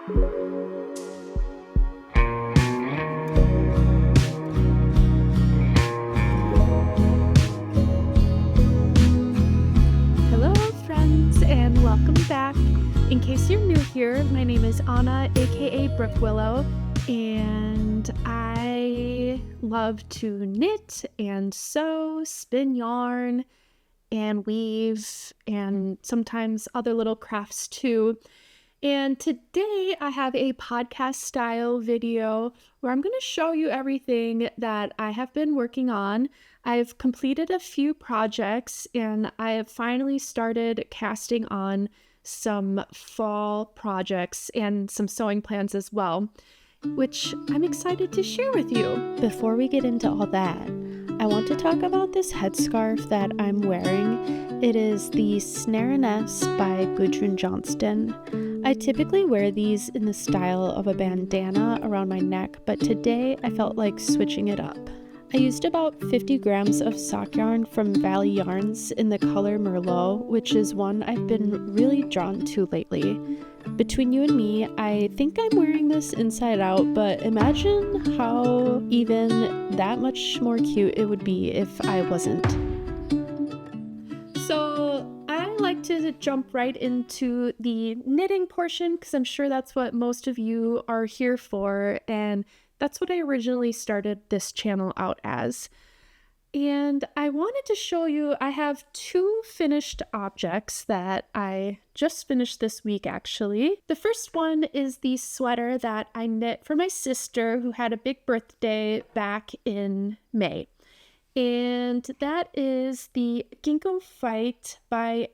Hello friends and welcome back. In case you're new here, my name is Anna, aka Brookwillow, and I love to knit and sew, spin yarn, and weave, and sometimes other little crafts too. And today I have a podcast style video where I'm going to show you everything that I have been working on. I've completed a few projects and I have finally started casting on some fall projects and some sewing plans as well, which I'm excited to share with you. Before we get into all that, I want to talk about this headscarf that I'm wearing. It is the Snaraness by Gudrun Johnston. I typically wear these in the style of a bandana around my neck, but today I felt like switching it up. I used about 50 grams of sock yarn from Valley Yarns in the color Merlot, which is one I've been really drawn to lately. Between you and me, I think I'm wearing this inside out, but imagine how even that much more cute it would be if I wasn't. So I like to jump right into the knitting portion because I'm sure that's what most of you are here for, and that's what I originally started this channel out as. And I wanted to show you, I have two finished objects that I just finished this week actually. The first one is the sweater that I knit for my sister who had a big birthday back in May. And that is the Gingkophyte by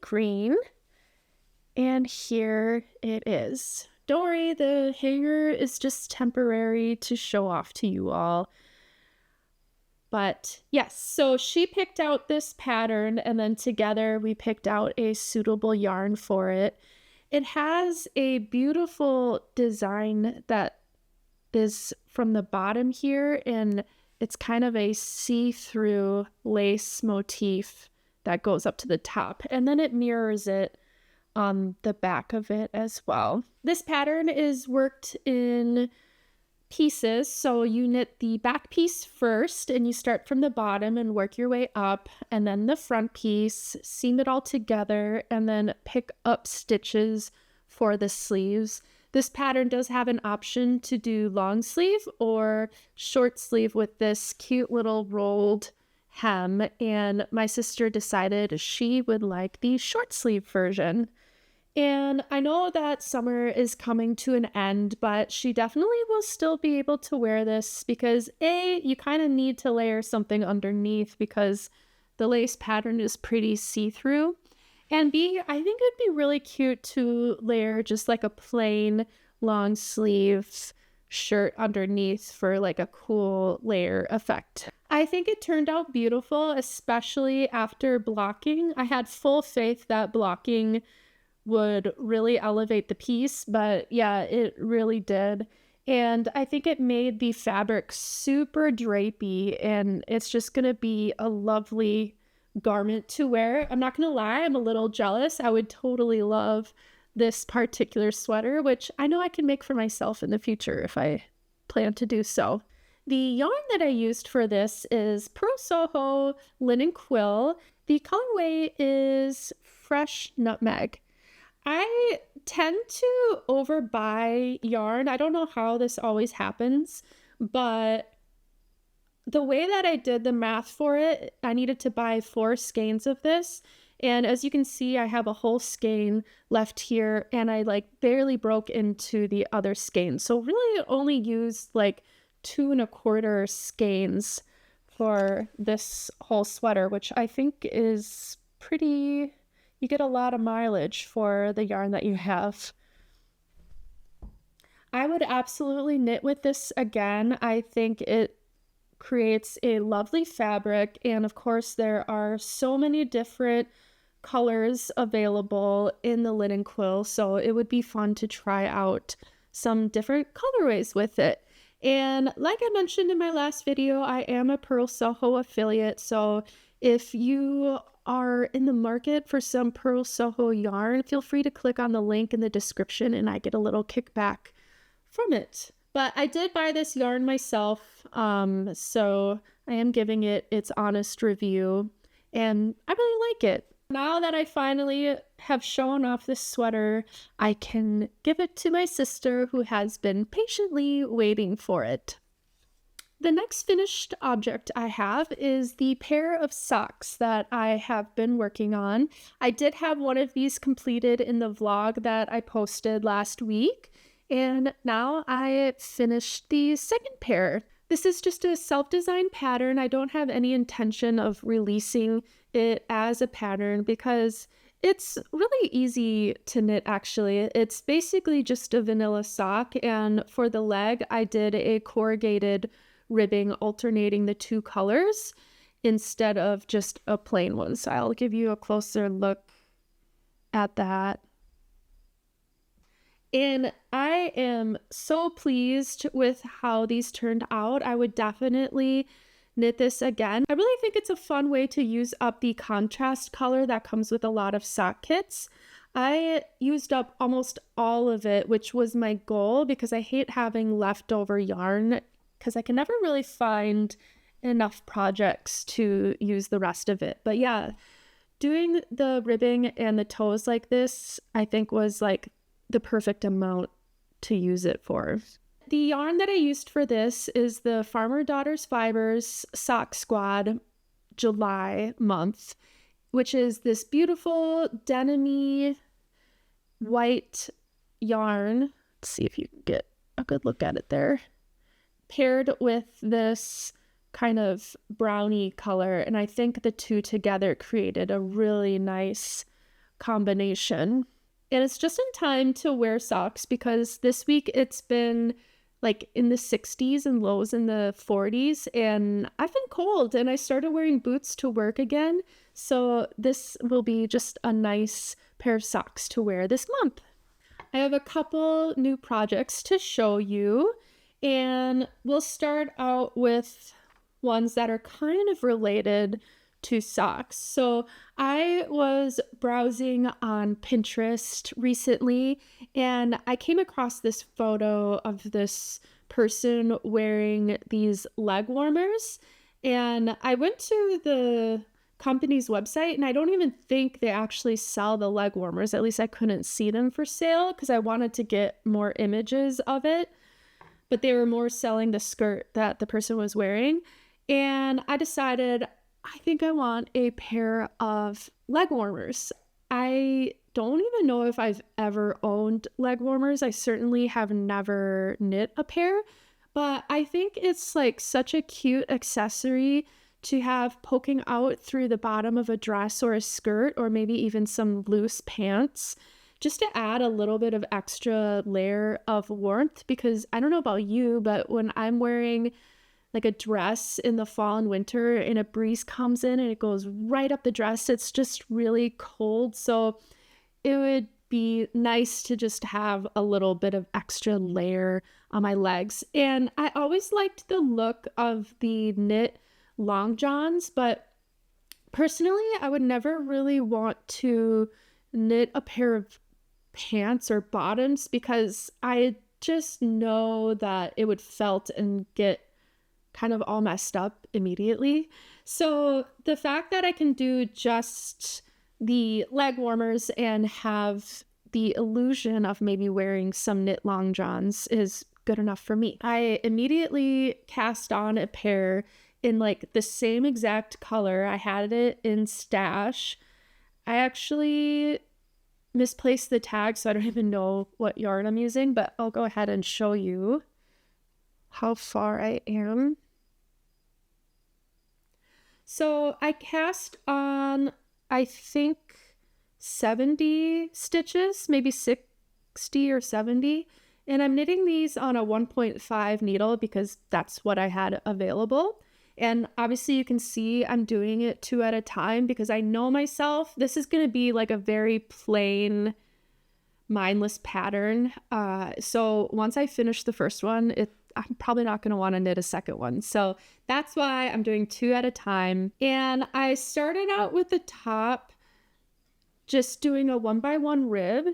Greene. And here it is. Don't worry, the hanger is just temporary to show off to you all. But yes, so she picked out this pattern and then together we picked out a suitable yarn for it. It has a beautiful design that is from the bottom here, and it's kind of a see-through lace motif that goes up to the top, and then it mirrors it on the back of it as well. This pattern is worked in pieces, so you knit the back piece first and you start from the bottom and work your way up, and then the front piece, seam it all together, and then pick up stitches for the sleeves. This pattern does have an option to do long sleeve or short sleeve with this cute little rolled hem, and my sister decided she would like the short sleeve version. And I know that summer is coming to an end, but she definitely will still be able to wear this because A, you kind of need to layer something underneath because the lace pattern is pretty see-through. And B, I think it'd be really cute to layer just like a plain long sleeve shirt underneath for like a cool layer effect. I think it turned out beautiful, especially after blocking. I had full faith that blocking would really elevate the piece, but yeah, it really did. And I think it made the fabric super drapey, and it's just gonna be a lovely garment to wear. I'm not gonna lie, I'm a little jealous. I would totally love this particular sweater, which I know I can make for myself in the future if I plan to do so. The yarn that I used for this is Purl Soho Linen Quill. The colorway is Fresh Nutmeg. I tend to overbuy yarn. I don't know how this always happens, but the way that I did the math for it, I needed to buy 4 skeins of this. And as you can see, I have a whole skein left here, and I like barely broke into the other skein. So really only used like 2 1/4 skeins for this whole sweater, which I think is pretty... You get a lot of mileage for the yarn that you have. I would absolutely knit with this again. I think it creates a lovely fabric, and of course there are so many different colors available in the linen quill, so it would be fun to try out some different colorways with it. And like I mentioned in my last video, I am a Purl Soho affiliate, so if you are in the market for some Purl Soho yarn, feel free to click on the link in the description and I get a little kickback from it. But I did buy this yarn myself, so I am giving it its honest review, and I really like it. Now that I finally have shown off this sweater, I can give it to my sister who has been patiently waiting for it. The next finished object I have is the pair of socks that I have been working on. I did have one of these completed in the vlog that I posted last week, and now I finished the second pair. This is just a self-designed pattern. I don't have any intention of releasing it as a pattern because it's really easy to knit actually. It's basically just a vanilla sock, and for the leg I did a corrugated ribbing alternating the two colors instead of just a plain one. So I'll give you a closer look at that. And I am so pleased with how these turned out. I would definitely knit this again. I really think it's a fun way to use up the contrast color that comes with a lot of sock kits. I used up almost all of it, which was my goal because I hate having leftover yarn because I can never really find enough projects to use the rest of it. But yeah, doing the ribbing and the toes like this, I think was like the perfect amount to use it for. The yarn that I used for this is the Farmer Daughters Fibers Sock Squad July month, which is this beautiful denim-y white yarn. Let's see if you can get a good look at it there. Paired with this kind of brownie color, and I think the two together created a really nice combination. And it's just in time to wear socks because this week it's been like in the 60s and lows in the 40s, and I've been cold and I started wearing boots to work again. So this will be just a nice pair of socks to wear this month. I have a couple new projects to show you, and we'll start out with ones that are kind of related to socks. So I was browsing on Pinterest recently and I came across this photo of this person wearing these leg warmers, and I went to the company's website and I don't even think they actually sell the leg warmers. At least I couldn't see them for sale because I wanted to get more images of it, but they were more selling the skirt that the person was wearing. And I decided I think I want a pair of leg warmers. I don't even know if I've ever owned leg warmers. I certainly have never knit a pair, but I think it's like such a cute accessory to have poking out through the bottom of a dress or a skirt, or maybe even some loose pants, just to add a little bit of extra layer of warmth. Because I don't know about you, but when I'm wearing like a dress in the fall and winter and a breeze comes in and it goes right up the dress, it's just really cold. So it would be nice to just have a little bit of extra layer on my legs. And I always liked the look of the knit long johns, but personally I would never really want to knit a pair of pants or bottoms because I just know that it would felt and get kind of all messed up immediately. So the fact that I can do just the leg warmers and have the illusion of maybe wearing some knit long johns is good enough for me. I immediately cast on a pair in like the same exact color. I had it in stash. I actually misplaced the tag, so I don't even know what yarn I'm using, but I'll go ahead and show you how far I am. So I cast on, I think, 70 stitches, maybe 60 or 70. And I'm knitting these on a 1.5 needle because that's what I had available. And obviously you can see I'm doing it 2 at a time because I know myself, this is going to be like a very plain, mindless pattern. So once I finish the first one, I'm probably not going to want to knit a second one. So that's why I'm doing 2 at a time. And I started out with the top, just doing a 1x1 rib.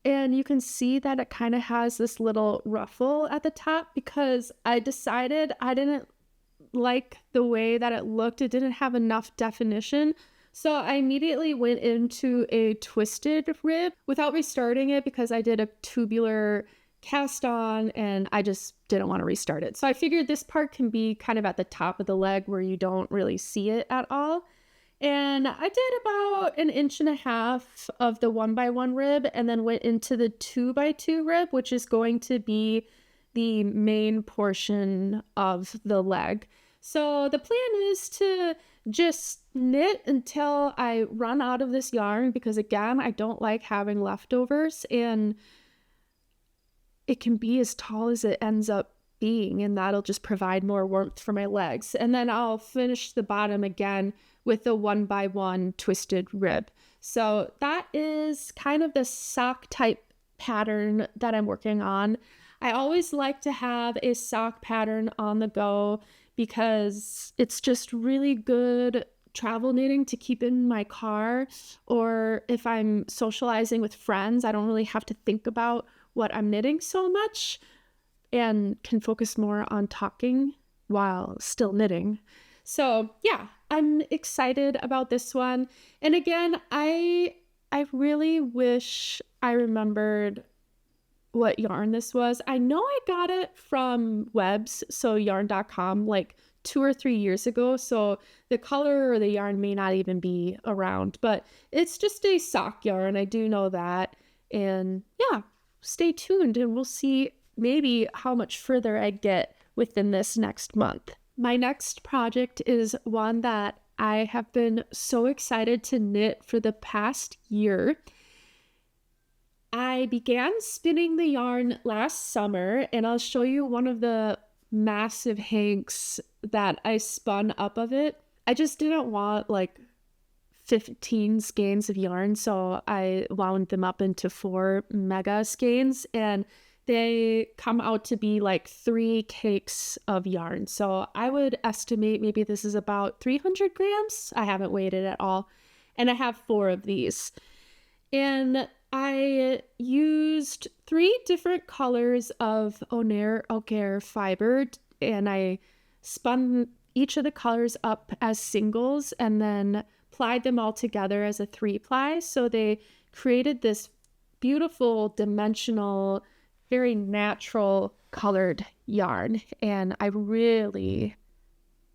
And you can see that it kind of has this little ruffle at the top because I decided I didn't like the way that it looked. It didn't have enough definition. So I immediately went into a twisted rib without restarting it because I did a tubular cast on and I just didn't want to restart it. So I figured this part can be kind of at the top of the leg where you don't really see it at all. And I did about 1.5 inches of the 1x1 rib and then went into the 2x2 rib, which is going to be the main portion of the leg. So the plan is to just knit until I run out of this yarn because, again, I don't like having leftovers, and it can be as tall as it ends up being, and that'll just provide more warmth for my legs. And then I'll finish the bottom again with the 1x1 twisted rib. So that is kind of the sock type pattern that I'm working on. I always like to have a sock pattern on the go because it's just really good travel knitting to keep in my car, or if I'm socializing with friends, I don't really have to think about what I'm knitting so much and can focus more on talking while still knitting. So yeah, I'm excited about this one. And again, I really wish I remembered what yarn this was. I know I got it from Webs, so yarn.com, like 2 or 3 years ago. So the color or the yarn may not even be around, but it's just a sock yarn. I do know that. And yeah, stay tuned and we'll see maybe how much further I get within this next month. My next project is one that I have been so excited to knit for the past year. I began spinning the yarn last summer, and I'll show you one of the massive hanks that I spun up of it. I just didn't want like 15 skeins of yarn, so I wound them up into 4 mega skeins, and they come out to be like 3 cakes of yarn. So I would estimate maybe this is about 300 grams. I haven't weighed it at all. And I have 4 of these. And I used 3 different colors of Oner Alger fiber, and I spun each of the colors up as singles and then plied them all together as a 3-ply. So they created this beautiful dimensional, very natural colored yarn, and I really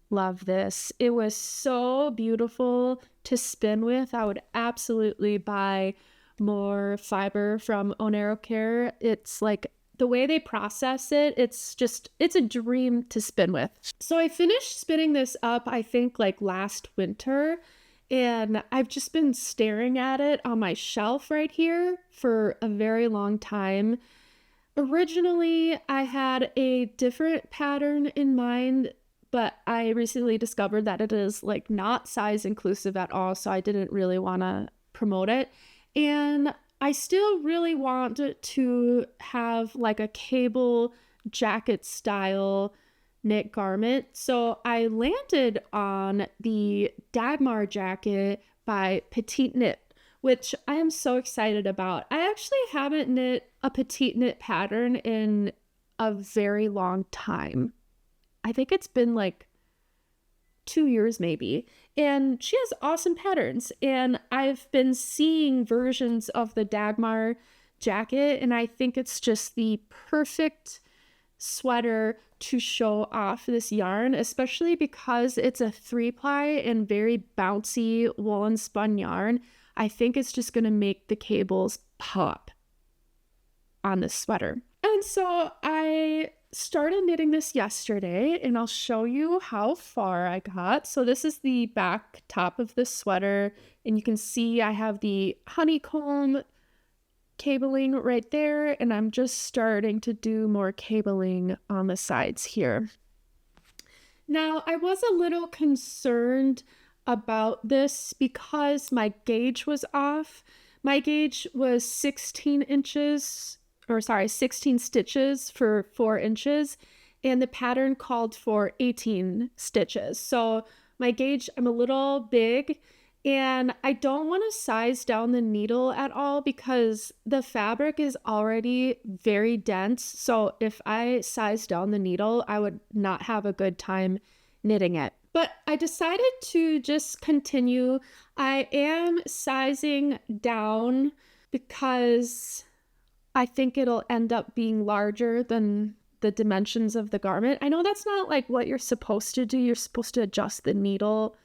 love this. It was so beautiful to spin with. I would absolutely buy more fiber from Onero Care. It's like the way they process it, it's a dream to spin with. So I finished spinning this up, I think like last winter, and I've just been staring at it on my shelf right here for a very long time. Originally, I had a different pattern in mind, but I recently discovered that it is like not size inclusive at all, so I didn't really want to promote it. And I still really want to have like a cable jacket style knit garment. So I landed on the Dagmar jacket by Petite Knit, which I am so excited about. I actually haven't knit a Petite Knit pattern in a very long time. I think it's been like 2 years maybe. And she has awesome patterns. And I've been seeing versions of the Dagmar jacket, and I think it's just the perfect sweater to show off this yarn, especially because it's a 3-ply and very bouncy woolen spun yarn. I think it's just going to make the cables pop on this sweater. And so I started knitting this yesterday, and I'll show you how far I got. So this is the back top of the sweater, and you can see I have the honeycomb cabling right there, and I'm just starting to do more cabling on the sides here. Now, I was a little concerned about this because my gauge was off. My gauge was 16 stitches for 4 inches, and the pattern called for 18 stitches. So my gauge, I'm a little big, and I don't want to size down the needle at all because the fabric is already very dense. So if I size down the needle, I would not have a good time knitting it. But I decided to just continue. I am sizing down because I think it'll end up being larger than the dimensions of the garment. I know that's not like what you're supposed to do. You're supposed to adjust the needle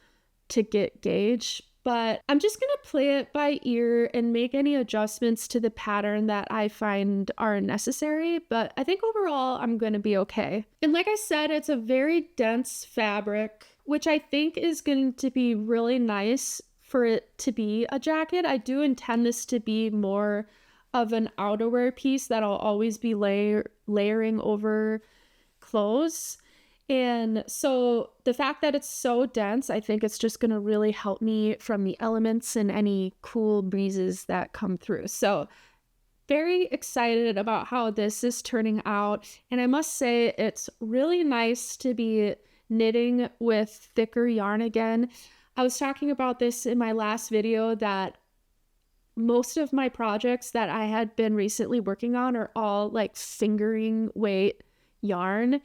to get gauge, but I'm just going to play it by ear and make any adjustments to the pattern that I find are necessary. But I think overall I'm going to be okay. And like I said, it's a very dense fabric, which I think is going to be really nice for it to be a jacket. I do intend this to be more of an outerwear piece that I'll always be layering over clothes. And so the fact that it's so dense, I think it's just going to really help me from the elements and any cool breezes that come through. So very excited about how this is turning out. And I must say it's really nice to be knitting with thicker yarn again. I was talking about this in my last video that most of my projects that I had been recently working on are all like fingering weight yarn.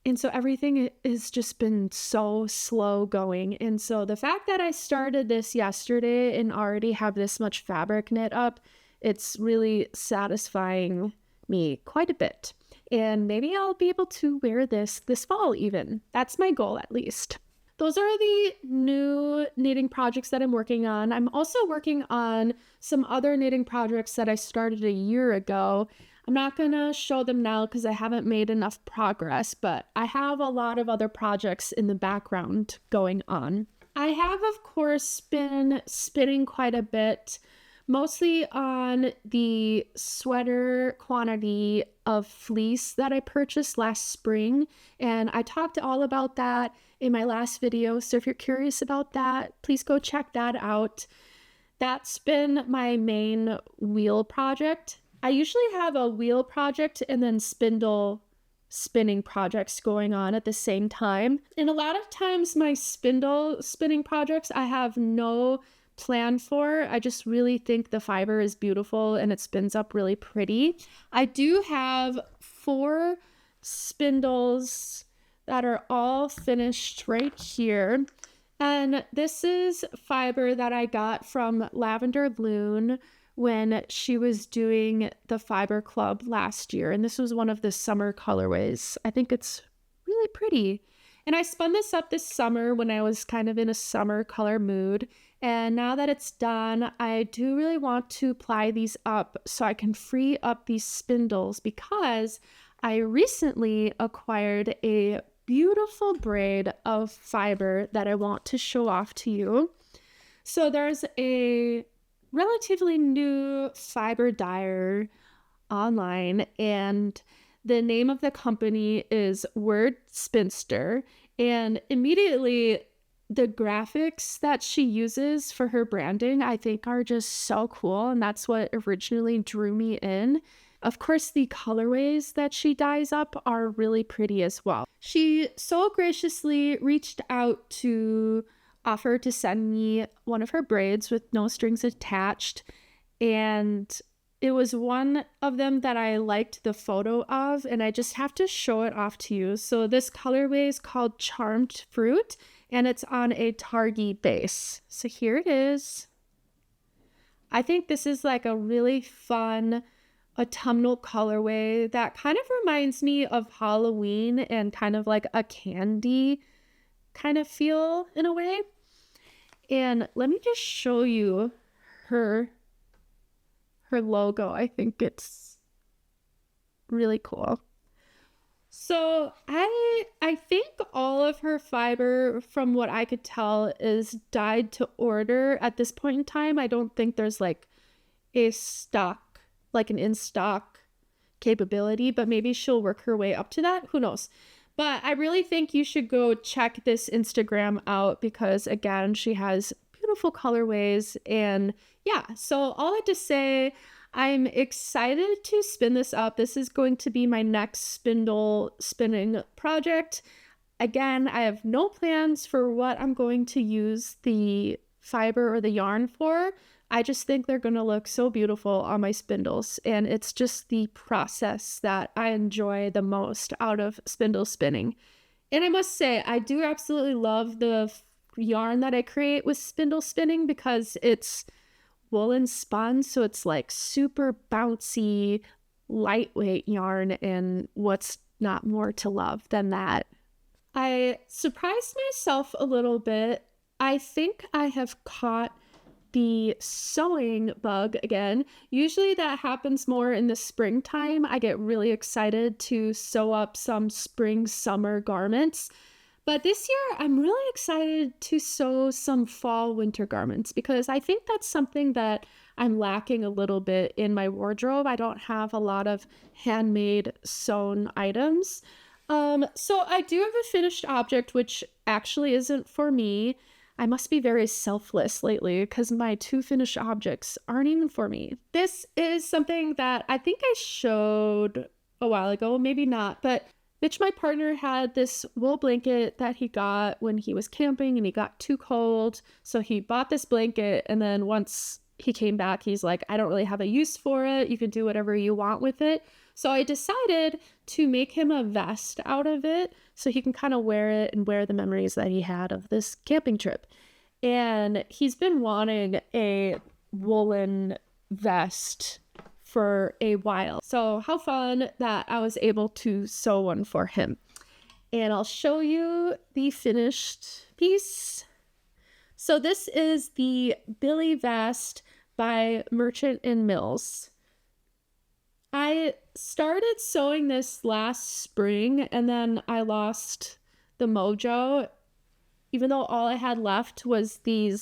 And so everything has just been so slow going. And so the fact that I started this yesterday and already have this much fabric knit up, it's really satisfying me quite a bit. And maybe I'll be able to wear this fall even. That's my goal at least. Those are the new knitting projects that I'm working on. I'm also working on some other knitting projects that I started a year ago. I'm not going to show them now because I haven't made enough progress, but I have a lot of other projects in the background going on. I have, of course, been spinning quite a bit, mostly on the sweater quantity of fleece that I purchased last spring. And I talked all about that in my last video. So if you're curious about that, please go check that out. That's been my main wheel project. I usually have a wheel project and then spindle spinning projects going on at the same time. And a lot of times my spindle spinning projects, I have no plan for. I just really think the fiber is beautiful and it spins up really pretty. I do have 4 spindles that are all finished right here. And this is fiber that I got from Lavender Loon when she was doing the fiber club last year. And this was one of the summer colorways. I think it's really pretty. And I spun this up this summer when I was kind of in a summer color mood. And now that it's done, I do really want to ply these up so I can free up these spindles because I recently acquired a beautiful braid of fiber that I want to show off to you. So there's a relatively new fiber dyer online, and the name of the company is Word Spinster. And immediately the graphics that she uses for her branding, I think are just so cool. And that's what originally drew me in. Of course, the colorways that she dyes up are really pretty as well. She so graciously reached out to offer to send me one of her braids with no strings attached. And it was one of them that I liked the photo of, and I just have to show it off to you. So this colorway is called Charmed Fruit, and it's on a Targhee base. So here it is. I think this is like a really fun autumnal colorway that kind of reminds me of Halloween and kind of like a candy kind of feel in a way. And let me just show you her logo. I think it's really cool. So I think all of her fiber, from what I could tell, is dyed to order at this point in time. I don't think there's like a stock, like an in-stock capability, but maybe she'll work her way up to that. Who knows? But I really think you should go check this Instagram out because, again, she has beautiful colorways. And yeah, so all that to say, I'm excited to spin this up. This is going to be my next spindle spinning project. Again, I have no plans for what I'm going to use the fiber or the yarn for. I just think they're going to look so beautiful on my spindles, and it's just the process that I enjoy the most out of spindle spinning. And I must say, I do absolutely love the yarn that I create with spindle spinning because it's woolen spun, so it's like super bouncy, lightweight yarn, and what's not more to love than that? I surprised myself a little bit. I think I have caught the sewing bug again. Usually that happens more in the springtime. I get really excited to sew up some spring summer garments. But this year I'm really excited to sew some fall winter garments because I think that's something that I'm lacking a little bit in my wardrobe. I don't have a lot of handmade sewn items. So I do have a finished object, which actually isn't for me. I must be very selfless lately because my 2 finished objects aren't even for me. This is something that I think I showed a while ago, maybe not, but Mitch, my partner, had this wool blanket that he got when he was camping and he got too cold. So he bought this blanket, and then once he came back, he's like, I don't really have a use for it. You can do whatever you want with it. So I decided to make him a vest out of it so he can kind of wear it and wear the memories that he had of this camping trip. And he's been wanting a woolen vest for a while. So how fun that I was able to sew one for him. And I'll show you the finished piece. So this is the Billy vest by Merchant and Mills. I started sewing this last spring and then I lost the mojo, even though all I had left was the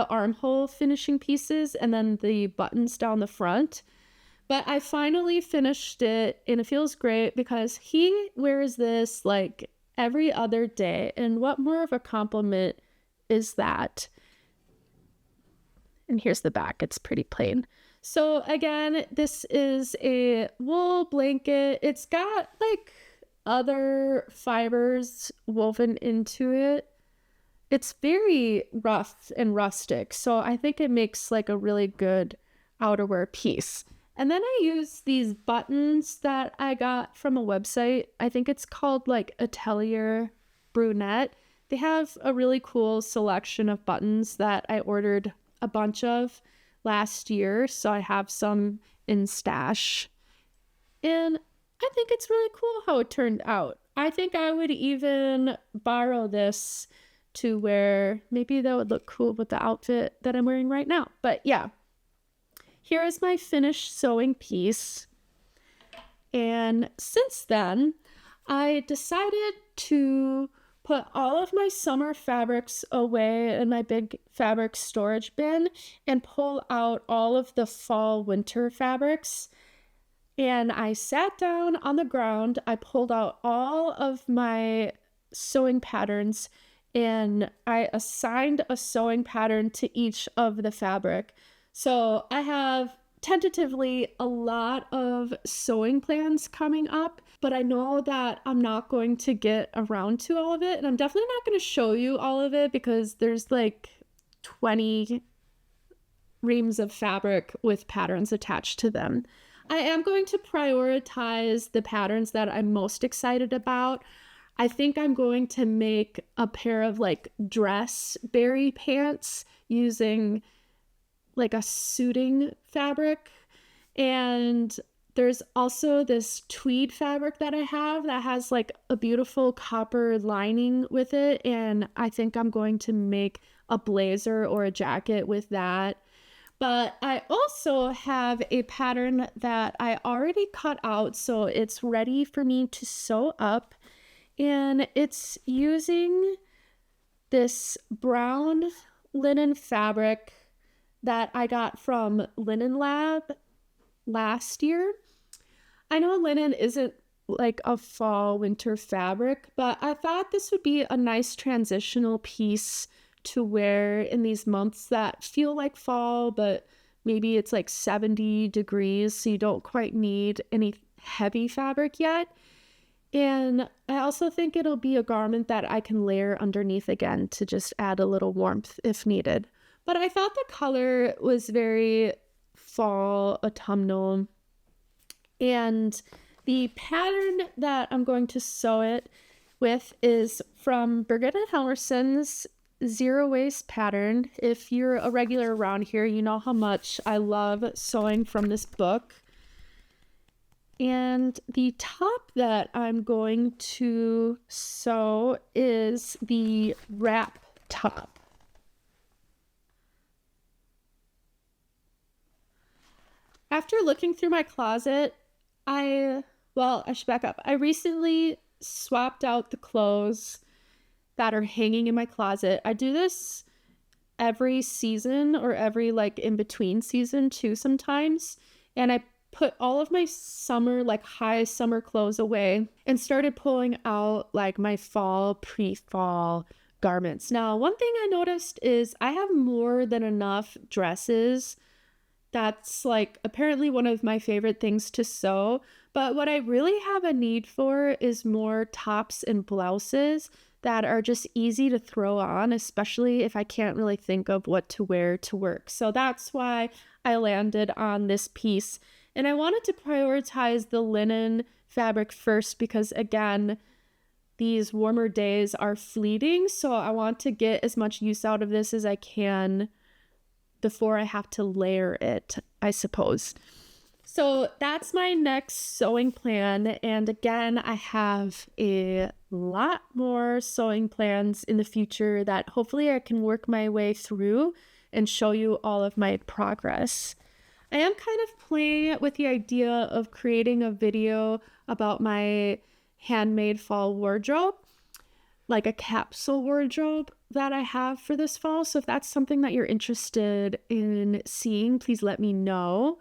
armhole finishing pieces and then the buttons down the front. But I finally finished it and it feels great because he wears this like every other day. And what more of a compliment is that? And here's the back. It's pretty plain. So again, this is a wool blanket. It's got like other fibers woven into it. It's very rough and rustic. So I think it makes like a really good outerwear piece. And then I use these buttons that I got from a website. I think it's called like Atelier Brunette. They have a really cool selection of buttons that I ordered a bunch of last year. So I have some in stash. And I think it's really cool how it turned out. I think I would even borrow this to wear. Maybe that would look cool with the outfit that I'm wearing right now. But yeah. Here is my finished sewing piece. And since then, I decided to put all of my summer fabrics away in my big fabric storage bin and pull out all of the fall winter fabrics. And I sat down on the ground. I pulled out all of my sewing patterns and I assigned a sewing pattern to each of the fabric. So I have tentatively a lot of sewing plans coming up, but I know that I'm not going to get around to all of it. And I'm definitely not going to show you all of it because there's like 20 reams of fabric with patterns attached to them. I am going to prioritize the patterns that I'm most excited about. I think I'm going to make a pair of like dress berry pants using like a suiting fabric. And there's also this tweed fabric that I have that has like a beautiful copper lining with it. And I think I'm going to make a blazer or a jacket with that. But I also have a pattern that I already cut out, so it's ready for me to sew up. And it's using this brown linen fabric that I got from Linen Lab last year. I know linen isn't like a fall winter fabric, but I thought this would be a nice transitional piece to wear in these months that feel like fall but maybe it's like 70 degrees, so you don't quite need any heavy fabric yet. And I also think it'll be a garment that I can layer underneath again to just add a little warmth if needed. But I thought the color was very fall, autumnal. And the pattern that I'm going to sew it with is from Birgit and Helmerson's Zero Waste pattern. If you're a regular around here, you know how much I love sewing from this book. And the top that I'm going to sew is the wrap top. After looking through my closet, I should back up. I recently swapped out the clothes that are hanging in my closet. I do this every season or every like in between season too sometimes. And I put all of my summer, like high summer clothes away and started pulling out like my fall, pre-fall garments. Now, one thing I noticed is I have more than enough dresses. That's like apparently one of my favorite things to sew. But what I really have a need for is more tops and blouses that are just easy to throw on, especially if I can't really think of what to wear to work. So that's why I landed on this piece. And I wanted to prioritize the linen fabric first because, again, these warmer days are fleeting. So I want to get as much use out of this as I can before I have to layer it, I suppose. So that's my next sewing plan. And again, I have a lot more sewing plans in the future that hopefully I can work my way through and show you all of my progress. I am kind of playing with the idea of creating a video about my handmade fall wardrobe, like a capsule wardrobe that I have for this fall. So if that's something that you're interested in seeing, please let me know.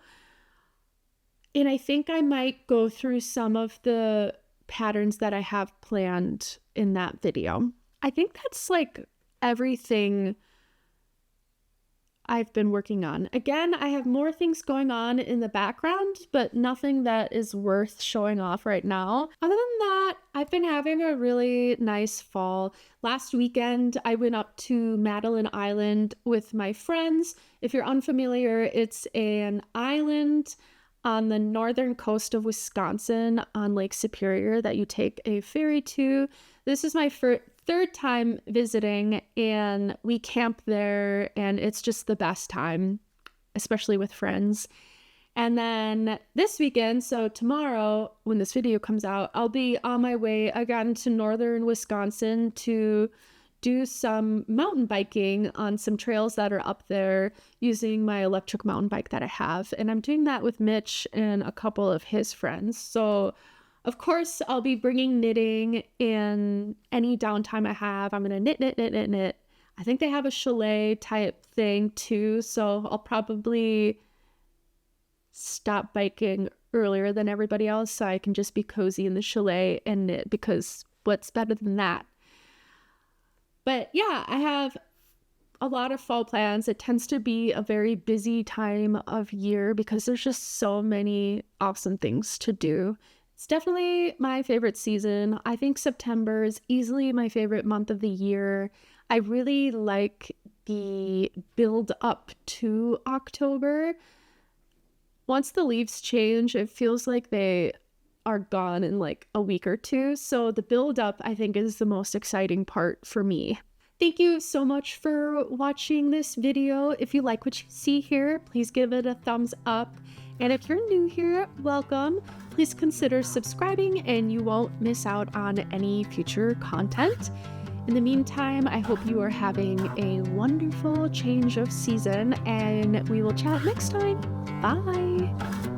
And I think I might go through some of the patterns that I have planned in that video. I think that's like everything I've been working on. Again, I have more things going on in the background, but nothing that is worth showing off right now. Other than that, I've been having a really nice fall. Last weekend, I went up to Madeline Island with my friends. If you're unfamiliar, it's an island on the northern coast of Wisconsin on Lake Superior that you take a ferry to. This is my third time visiting, and we camp there, and it's just the best time, especially with friends. And then this weekend, so tomorrow when this video comes out, I'll be on my way again to northern Wisconsin to do some mountain biking on some trails that are up there using my electric mountain bike that I have. And I'm doing that with Mitch and a couple of his friends. So of course, I'll be bringing knitting, and any downtime I have, I'm going to knit. I think they have a chalet type thing too, so I'll probably stop biking earlier than everybody else so I can just be cozy in the chalet and knit, because what's better than that? But yeah, I have a lot of fall plans. It tends to be a very busy time of year because there's just so many awesome things to do. It's definitely my favorite season. I think September is easily my favorite month of the year. I really like the build up to October. Once the leaves change, it feels like they are gone in like a week or two. So the build up, I think, is the most exciting part for me. Thank you so much for watching this video. If you like what you see here, please give it a thumbs up. And if you're new here, welcome. Please consider subscribing and you won't miss out on any future content. In the meantime, I hope you are having a wonderful change of season, and we will chat next time. Bye.